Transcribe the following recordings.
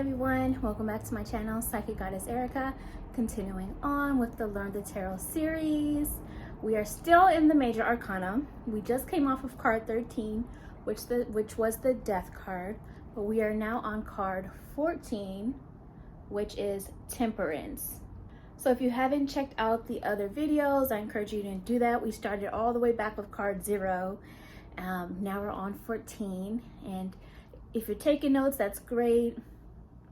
everyone, welcome back to my channel, Psychic Goddess Erica. Continuing on with the Learn the Tarot series. We are still in the Major Arcana. We just came off of card 13, which was the Death card, but we are now on card 14, which is Temperance. So if you haven't checked out the other videos, I encourage you to do that. We started all the way back with card 0. Now we're on 14, and if you're taking notes, that's great,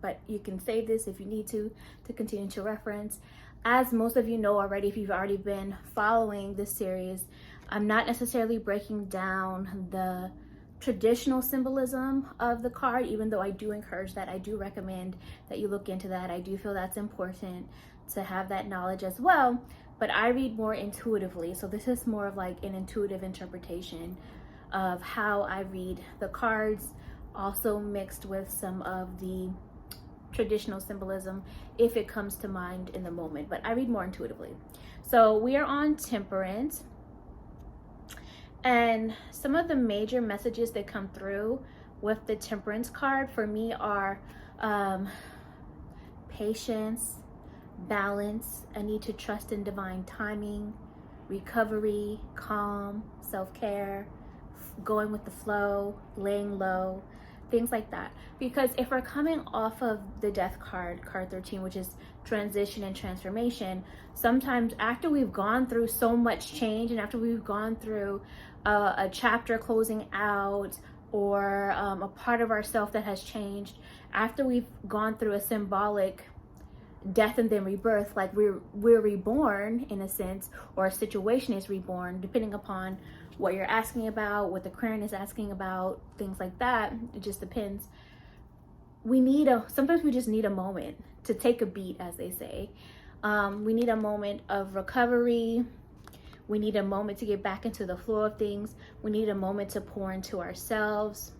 but you can save this if you need to continue to reference. As most of you know already, if you've already been following this series, I'm not necessarily breaking down the traditional symbolism of the card, even though I do encourage that. I do recommend that you look into that. I do feel that's important to have that knowledge as well, but I read more intuitively. So this is more of like an intuitive interpretation of how I read the cards, also mixed with some of the traditional symbolism if it comes to mind in the moment, but I read more intuitively. So we are on Temperance, and some of the major messages that come through with the Temperance card for me are patience, balance, a need to trust in divine timing, recovery, calm, self-care, going with the flow, laying low, things like that. Because if we're coming off of the Death card, card 13, which is transition and transformation, sometimes after we've gone through so much change and after we've gone through a chapter closing out, or a part of ourself that has changed, after we've gone through a symbolic death and then rebirth, like we're reborn in a sense, or a situation is reborn, depending upon what you're asking about, what the Quran is asking about, things like that. It just depends. Sometimes we just need a moment to take a beat, as they say. We need a moment of recovery. We need a moment to get back into the flow of things. We need a moment to pour into ourselves.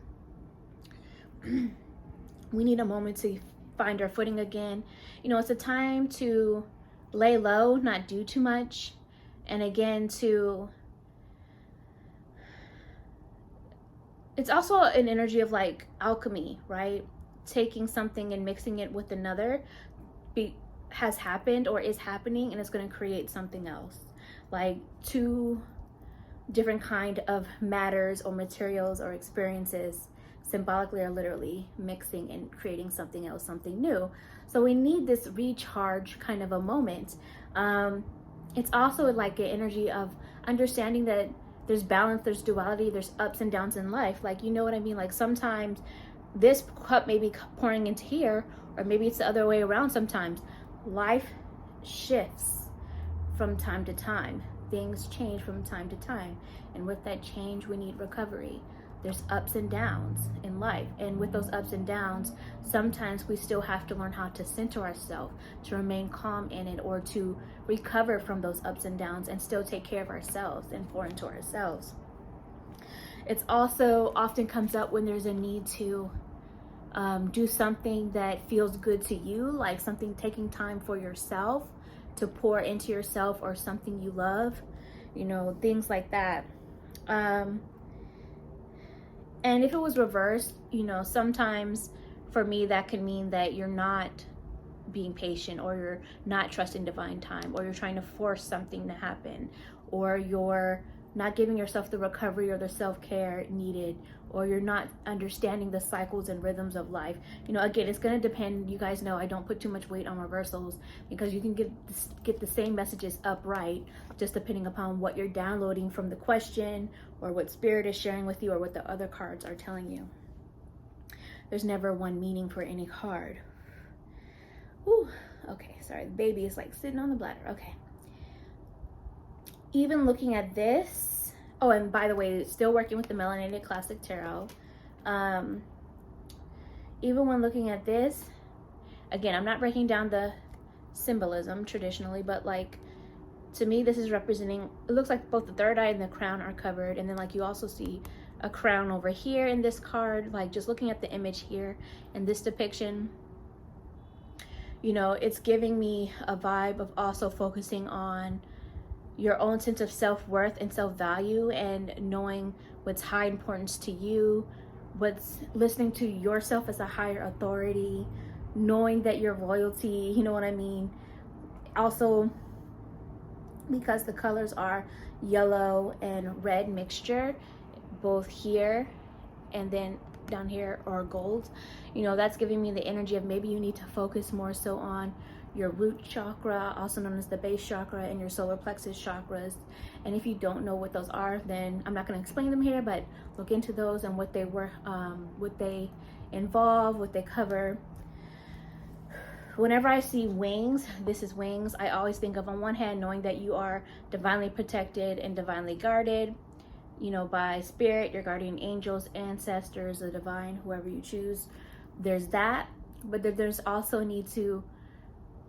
We need a moment to find our footing again. You know, it's a time to lay low, not do too much. And again, it's also an energy of like alchemy, right? Taking something and mixing it with another has happened or is happening, and it's going to create something else. Like two different kind of matters or materials or experiences, symbolically or literally, mixing and creating something else, something new. So we need this recharge kind of a moment. It's also like an energy of understanding that there's balance, there's duality, there's ups and downs in life. Like, you know what I mean? Like sometimes this cup may be pouring into here, or maybe it's the other way around. Sometimes life shifts from time to time. Things change from time to time. And with that change, we need recovery. There's ups and downs in life. And with those ups and downs, sometimes we still have to learn how to center ourselves, to remain calm in it, or to recover from those ups and downs and still take care of ourselves and pour into ourselves. It's also often comes up when there's a need to do something that feels good to you, like something, taking time for yourself, to pour into yourself, or something you love, you know, things like that. And if it was reversed, you know, sometimes for me that can mean that you're not being patient, or you're not trusting divine time, or you're trying to force something to happen, or you're not giving yourself the recovery or the self-care needed, or you're not understanding the cycles and rhythms of life. You know, again, it's going to depend. You guys know I don't put too much weight on reversals, because you can get the same messages upright, just depending upon what you're downloading from the question, or what spirit is sharing with you, or what the other cards are telling you. There's never one meaning for any card. Whew. Okay, sorry, the baby is like sitting on the bladder. Okay. Even looking at this, oh, and by the way, still working with the Melanated Classic Tarot. Even when looking at this, again, I'm not breaking down the symbolism traditionally, but like, to me, this is representing, it looks like both the third eye and the crown are covered. And then like you also see a crown over here in this card, like just looking at the image here in this depiction, you know, it's giving me a vibe of also focusing on your own sense of self-worth and self-value, and knowing what's high importance to you, what's listening to yourself as a higher authority, knowing that you're royalty, you know what I mean? Also, because the colors are yellow and red mixture, both here and then down here are gold, you know, that's giving me the energy of maybe you need to focus more so on your root chakra, also known as the base chakra, and your solar plexus chakras. And if you don't know what those are, then I'm not going to explain them here, but look into those and what they were, what they involve, what they cover. Whenever I see wings, this is wings, I always think of, on one hand, knowing that you are divinely protected and divinely guarded, you know, by spirit, your guardian angels, ancestors, the divine, whoever you choose. There's that, but then there's also a need to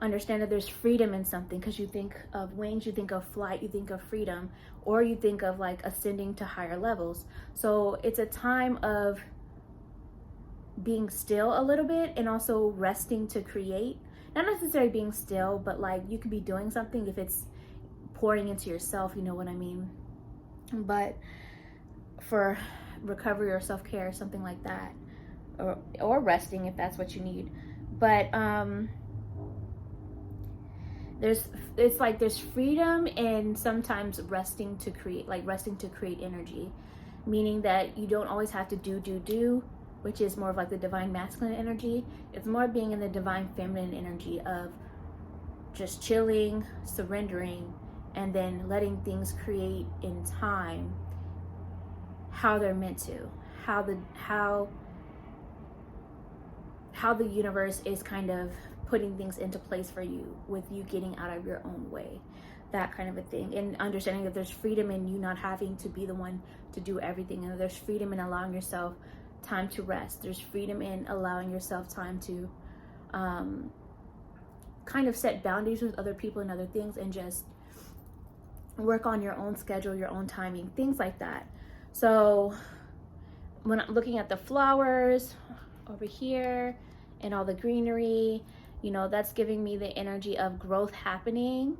understand that there's freedom in something, because you think of wings, you think of flight, you think of freedom, or you think of like ascending to higher levels. So it's a time of being still a little bit and also resting to create. Not necessarily being still, but like you could be doing something if it's pouring into yourself, you know what I mean? But for recovery or self-care, something like that, or resting if that's what you need. But it's like there's freedom and sometimes resting to create, like resting to create energy, meaning that you don't always have to do, which is more of like the divine masculine energy. It's more being in the divine feminine energy of just chilling, surrendering, and then letting things create in time how they're meant to, how the universe is kind of putting things into place for you, with you getting out of your own way, that kind of a thing. And understanding that there's freedom in you not having to be the one to do everything, and there's freedom in allowing yourself time to rest. There's freedom in allowing yourself time to kind of set boundaries with other people and other things, and just work on your own schedule, your own timing, things like that. So when I'm looking at the flowers over here and all the greenery, you know, that's giving me the energy of growth happening,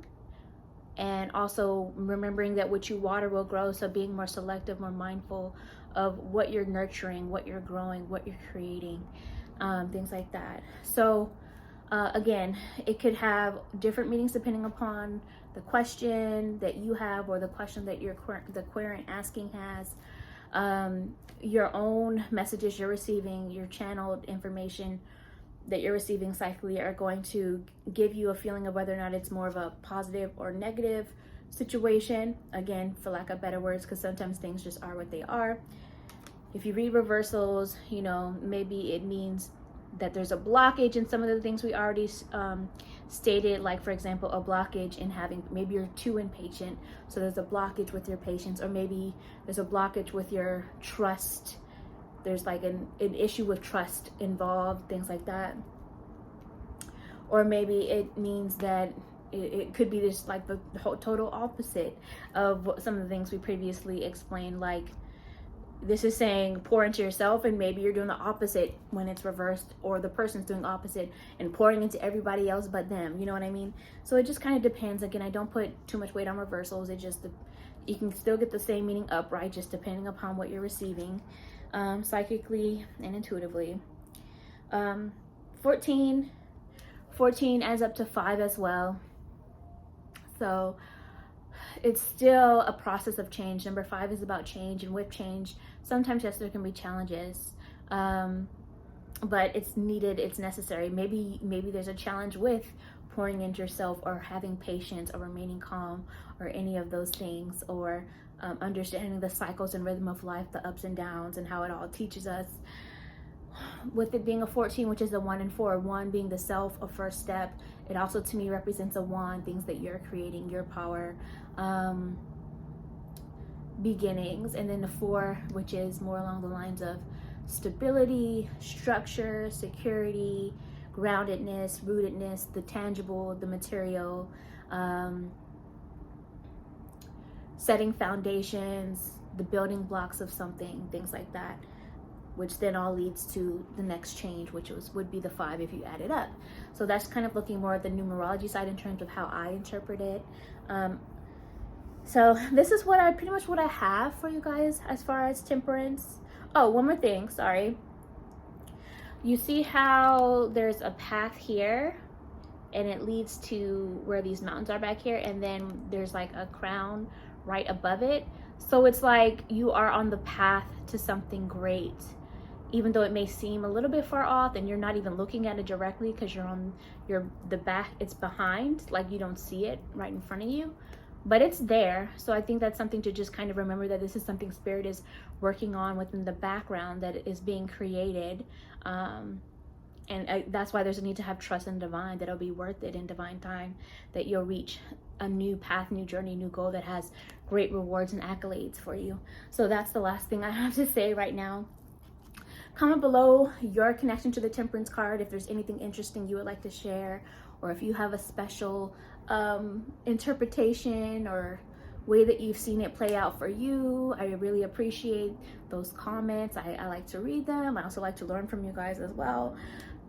and also remembering that what you water will grow. So being more selective, more mindful of what you're nurturing, what you're growing, what you're creating, things like that. So again, it could have different meanings depending upon the question that you have, or the question that the querent asking has, your own messages you're receiving, your channeled information that you're receiving psychically are going to give you a feeling of whether or not it's more of a positive or negative situation. Again, for lack of better words, because sometimes things just are what they are. If you read reversals, you know, maybe it means that there's a blockage in some of the things we already stated, like for example, a blockage in having, maybe you're too impatient, so there's a blockage with your patience, or maybe there's a blockage with your trust. There's like an issue with trust involved, things like that. Or maybe it means that it could be just like the total opposite of what some of the things we previously explained. Like this is saying pour into yourself, and maybe you're doing the opposite when it's reversed, or the person's doing opposite and pouring into everybody else but them, you know what I mean? So it just kind of depends. Again, I don't put too much weight on reversals. It just, you can still get the same meaning upright, just depending upon what you're receiving, psychically and intuitively. 14 adds up to 5 as well. So it's still a process of change. Number 5 is about change, and with change, sometimes yes, there can be challenges, but it's needed, it's necessary. Maybe there's a challenge with pouring into yourself, or having patience, or remaining calm, or any of those things, or understanding the cycles and rhythm of life, the ups and downs, and how it all teaches us. With it being a 14, which is a 1 and 4, 1 being the self, a first step, it also to me represents a wand, things that you're creating, your power, beginnings. And then the 4, which is more along the lines of stability, structure, security, groundedness, rootedness, the tangible, the material, setting foundations, the building blocks of something, things like that, which then all leads to the next change, which would be the 5 if you add it up. So that's kind of looking more at the numerology side in terms of how I interpret it. So this is pretty much what I have for you guys as far as temperance. Oh, one more thing, sorry. You see how there's a path here and it leads to where these mountains are back here, and then there's like a crown right above it. So it's like you are on the path to something great, even though it may seem a little bit far off and you're not even looking at it directly because you're on the back, it's behind, like you don't see it right in front of you, but it's there. So I think that's something to just kind of remember, that this is something Spirit is working on within the background, that is being created. And that's why there's a need to have trust in divine, that it'll be worth it in divine time, that you'll reach a new path, new journey, new goal that has great rewards and accolades for you. So that's the last thing I have to say right now. Comment below your connection to the Temperance card, if there's anything interesting you would like to share, or if you have a special interpretation or way that you've seen it play out for you. I really appreciate those comments. I like to read them. I also like to learn from you guys as well.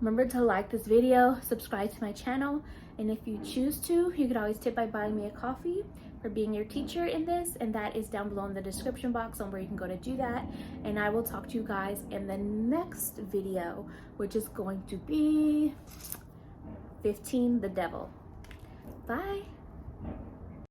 Remember to like this video, subscribe to my channel, and if you choose to, you could always tip by buying me a coffee for being your teacher in this, and that is down below in the description box on where you can go to do that. And I will talk to you guys in the next video, which is going to be 15 the Devil. Bye.